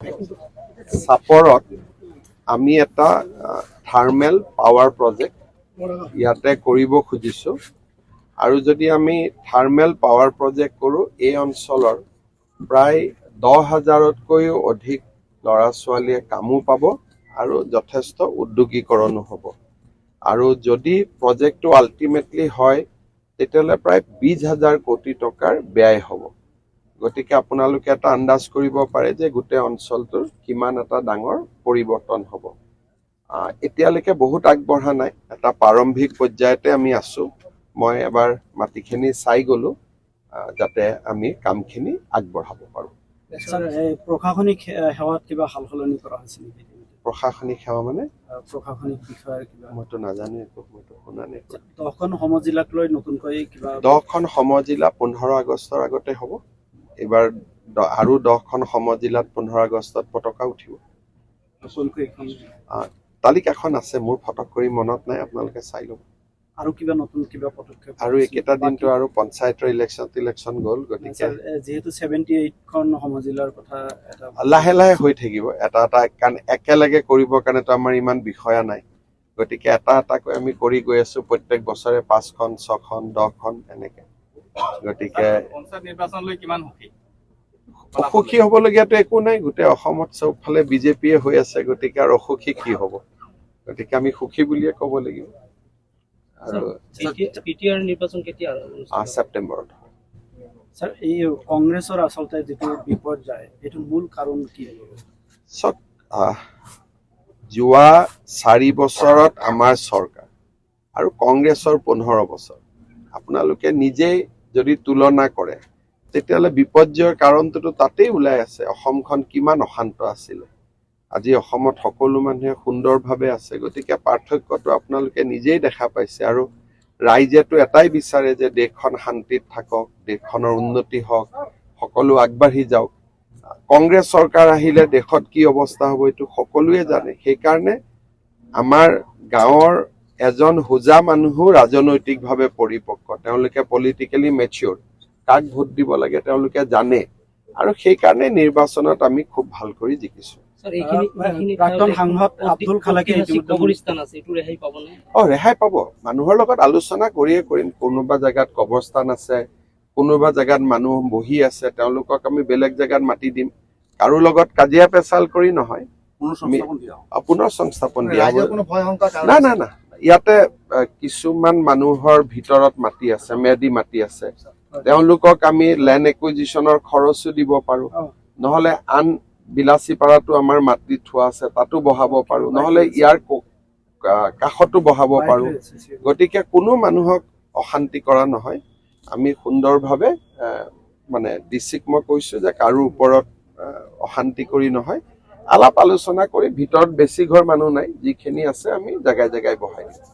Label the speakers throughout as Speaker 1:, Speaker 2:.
Speaker 1: চাপৰত আমি এটা thermal power project ইয়াতে কৰিব খুজিছোঁ আৰু যদি আমি থাৰ্মেল পাৱাৰ প্ৰজেক্ট কৰোঁ এই অঞ্চলৰ প্ৰায় 10,000তকৈও অধিক ল'ৰা ছোৱালীয়ে কামো পাব আৰু যথেষ্ট উদ্যোগীকৰণো হ'ব আৰু যদি প্ৰজেক্টটো আল্টিমেটলি হয় তেতিয়াহ'লে প্ৰায় 20,000 কোটি টকাৰ ব্যয় হ'ব। গতিকে আপোনালোকে এটা আন্দাজ কৰিব পাৰে যে গোটেই অঞ্চলটোৰ কিমান এটা ডাঙৰ পৰিৱৰ্তন হ'ব। এতিয়ালৈকে বহুত আগবঢ়া নাই, এটা প্ৰাৰম্ভিক পৰ্যায়তে আমি আছোঁ। মই এবাৰ মাটিখিনি চাই গ'লো যাতে আমি কামখিনি আগবঢ়াব পাৰোঁ।
Speaker 2: প্ৰশাসনিক সেৱাত কিবা সালসলনি কৰা হৈছে নেকি?
Speaker 1: প্ৰশাসনিক সেৱা মানে
Speaker 2: প্ৰশাসনিক বিষয়ৰ কিবা
Speaker 1: মইতো নাজানো, একো মইতো শুনা নাই।
Speaker 2: 10খন সমজিলাক লৈ নতুনকৈ কিবা
Speaker 1: 10খন সমজিলা 15 আগষ্টৰ আগতে হ'ব। এইবাৰ আৰু 10খন সমজিলাত 15 আগষ্টত পতাকা উঠিব। তালিকাখন আছে, মোৰ ফটক কৰি মনত নাই, আপোনালোকে চাই ল'ব।
Speaker 2: আৰু কিবা নতুন কিবা পদক্ষেপ
Speaker 1: আৰু একেটা দিনটো আৰু পঞ্চায়তৰ ইলেকশ্যন গ'ল, গতিকে
Speaker 2: যিহেতু 78খন সমজিলাৰ কথা
Speaker 1: লাহে লাহে হৈ থাকিব। এটা এটা কাৰণ একেলগে কৰিবৰ কাৰণেতো আমাৰ ইমান বিষয়া নাই, গতিকে এটা এটাকৈ আমি কৰি গৈ আছো। প্ৰত্যেক বছৰে 5খন 6খন 10খন এনেকে। গতিকে
Speaker 3: পঞ্চায়ত নিৰ্বাচন লৈ কিমান
Speaker 1: অসুখী হ'বলগীয়াতো একো নাই। গোটেই অসমত চবফালে বিজেপিয়ে হৈ আছে, গতিকে আৰু অসুখী কি হ'ব? গতিকে আমি সুখী বুলিয়ে ক'ব লাগিব। আৰু
Speaker 2: নিৰ্বাচন কেতিয়া?
Speaker 1: ছেপ্টেম্বৰত।
Speaker 2: স্যাৰ, এই কংগ্ৰেছৰ আচলতে যিটো বিপৰ্যয়, এইটো মূল কাৰণ কি?
Speaker 1: চাওক, যোৱা 4 বছৰত আমাৰ চৰকাৰ আৰু কংগ্ৰেছৰ 15 বছৰ আপোনালোকে নিজেই যদি তুলনা কৰে তেতিয়াহ'লে বিপৰ্যয়ৰ কাৰণটোতো তাতেই ওলাই আছে। অসমখন কিমান অশান্ত আছিলে, আজি অসমত সকলো মানুহে সুন্দৰভাৱে আছে। গতিকে পাৰ্থক্যটো আপোনালোকে নিজেই দেখা পাইছে আৰু ৰাইজেতো এটাই বিচাৰে যে দেশখন শান্তিত থাকক, দেশখনৰ উন্নতি হওক, সকলো আগবাঢ়ি যাওক। কংগ্ৰেছ চৰকাৰ আহিলে দেশত কি অৱস্থা হ'ব এইটো সকলোৱে জানে। সেইকাৰণে আমাৰ গাঁৱৰ এজন হোজা মানুহো ৰাজনৈতিকভাৱে পৰিপক্ক, তেওঁলোকে পলিটিকেলি মেচিয়ৰ, কাক ভোট দিব লাগে তেওঁলোকে জানে আৰু সেইকাৰণে নিৰ্বাচনত আমি খুব ভাল কৰি জিকিছো। ৰেহাই পাব। মানুহৰ লগত আলোচনা কৰিয়ে কৰিম। কোনোবা জেগাত কবৰস্থান আছে, কোনোবা জেগাত মানুহ বহি আছে, তেওঁলোকক আমি বেলেগ জেগাত মাতি দিম। কাৰো লগত কাজিয়া পেচাল কৰি নহয়, পুনৰ সংস্থাপন দিয়া হ'ব। না না, ইয়াতে কিছুমান মানুহৰ ভিতৰত মাটি আছে, মেদি মাটি আছে, তেওঁলোকক আমি লেণ্ড একুইজিশ্যনৰ খৰচো দিব পাৰো, নহলে আন বিলাচী পাৰাটো আমাৰ মাটি থোৱা আছে তাতো বহাব পাৰো, নহলে ইয়াৰ কাষতো বহাব পাৰো। গতিকে কোনো মানুহক অশান্তি কৰা নহয়। আমি সুন্দৰভাৱে মানে ডিচিক মই কৈছো যে কাৰো ওপৰত অশান্তি কৰি নহয়, আলাপ আলোচনা কৰি ভিতৰত বেছি ঘৰ মানুহ নাই, যিখিনি আছে আমি জেগাই জেগাই বহাই দিম।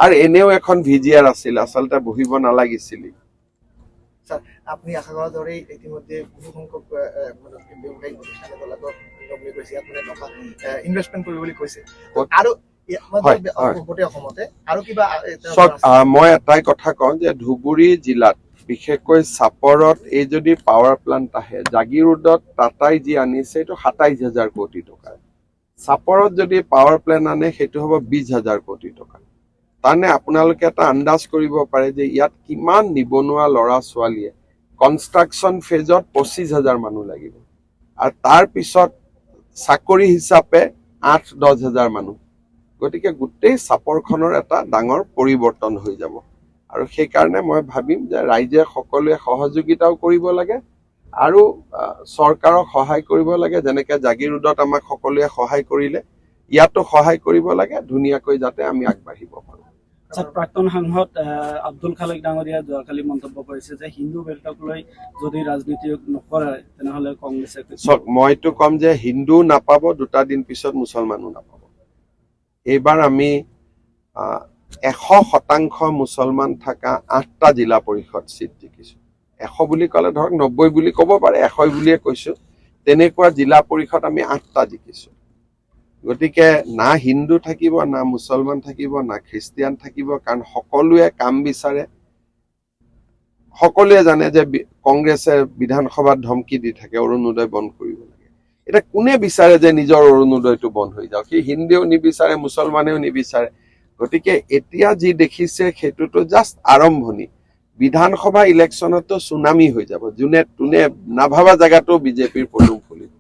Speaker 1: আৰু এনেও এখন ভিজিআৰ আছিল, আচলতে বহিব নালাগিছিল।
Speaker 4: আপনি আশা কৰাৰ দৰে ইতিমধ্যে বহু সংখ্যক ব্যৱসায়িক প্ৰতিষ্ঠানে ইনভেষ্টমেণ্ট কৰিব বুলি কৈছে। আৰু
Speaker 1: মই এটাই কথা কওঁ যে ধুবুৰী জিলাত বিশেষকৈ চাপৰত এই যদি পাৱাৰ প্লান্ট আহে, জাগিৰোডত টাটাই যি আনিছে এইটো 27,000 কোটি টকা, চাপৰত যদি পাৱাৰ প্লেণ্ট আনে সেইটো হ'ব 20,000 কোটি টকা। তাৰমানে আপোনালোকে এটা আন্দাজ কৰিব পাৰে যে ইয়াত কিমান নিবনুৱা ল'ৰা ছোৱালীয়ে কনষ্ট্ৰাকশ্যন ফেজত 25,000 মানুহ লাগিব আৰু তাৰ পিছত চাকৰি হিচাপে 8-10,000 মানুহ। গতিকে গোটেই চাপৰখনৰ এটা ডাঙৰ পৰিৱৰ্তন হৈ যাব আৰু সেইকাৰণে মই ভাবিম যে ৰাইজে সকলোৱে সহযোগিতাও কৰিব লাগে আৰু চৰকাৰক সহায় কৰিব লাগে। যেনেকে জাগিৰোডত আমাক সকলোৱে সহায় কৰিলে, ইয়াতো সহায় কৰিব লাগে, ধুনীয়াকৈ যাতে আমি আগবাঢ়িব পাৰো।
Speaker 2: প্ৰাক্তন সাংসদ আব্দুল খালেক ডাঙৰীয়া যোৱাকালি মন্তব্য কৰিছে যে হিন্দু বেল্টক লৈ যদি ৰাজনীতি নকৰে তেনেহলে কংগ্ৰেছে।
Speaker 1: মইতো কম যে হিন্দু নাপাব, 2 দিন পিছত মুছলমানো নাপাব। এইবাৰ আমি 100% মুছলমান থকা 8টা জিলা পৰিষদ চিট জিকিছো। 100 বুলি ক'লে ধৰক 90 বুলি ক'ব পাৰে, 100 বুলিয়ে কৈছো। তেনেকুৱা জিলা পৰিষদ আমি 8টা জিকিছো। গতিকে না হিন্দু থাকিব, না মুছলমান থাকিব, না খ্ৰীষ্টিয়ান থাকিব, কাৰণ সকলোৱে কাম বিচাৰে। সকলোৱে জানে যে কংগ্ৰেছে বিধানসভাত ধমকি দি থাকে অৰুণোদয় বন্ধ কৰিব লাগে, এতিয়া কোনে বিচাৰে যে নিজৰ অৰুণোদয়টো বন্ধ হৈ যাওক? সি হিন্দুৱেও নিবিচাৰে, মুছলমানেও নিবিচাৰে। গতিকে এতিয়া যি দেখিছে সেইটোতো জাষ্ট আৰম্ভণি। বিধানসভা ইলেকশ্যনতো চুনামি হৈ যাব। যোনে তোনে নাভাবা জেগাতো বিজেপিৰ পদুম ফুলিব।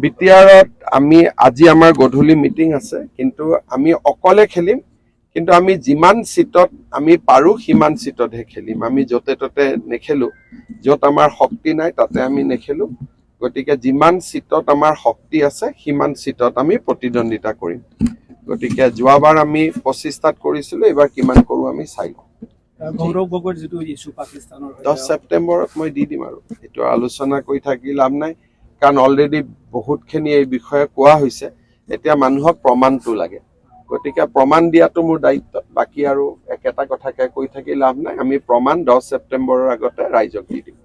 Speaker 1: বিটিআৰত আমি আজি আমাৰ গধূলি মিটিং আছে, কিন্তু আমি অকলে খেলিম। কিন্তু আমি যিমান চিটত আমি পাৰো সিমান চিটতহে খেলিম। আমি য'তে ত'তে নেখেলো। য'ত আমাৰ শক্তি নাই তাতে আমি নেখেলো। গতিকে যিমান চিটত আমাৰ শক্তি আছে সিমান চিটত আমি প্ৰতিদ্বন্দ্বিতা কৰিম। গতিকে যোৱাবাৰ আমি 25টাত কৰিছিলো, এইবাৰ কিমান কৰো আমি চাই লওঁ।
Speaker 2: গৌৰৱ গগৈৰ যিটো ইছ্যু পাকিস্তানৰ
Speaker 1: 10 ছেপ্টেম্বৰত মই দি দিম আৰু এইটো আলোচনা কৰি থাকি লাভ নাই, কাৰণ অলৰেডি বহুতখিনি এই বিষয়ে কোৱা হৈছে। এতিয়া মানুহক প্ৰমাণটো লাগে। গতিকে প্ৰমাণ দিয়াটো মোৰ দায়িত্ব। বাকী আৰু একেটা কথাকে কৈ থাকি লাভ নাই। আমি প্ৰমাণ 10 ছেপ্টেম্বৰৰ আগতে ৰাইজক দি দিম।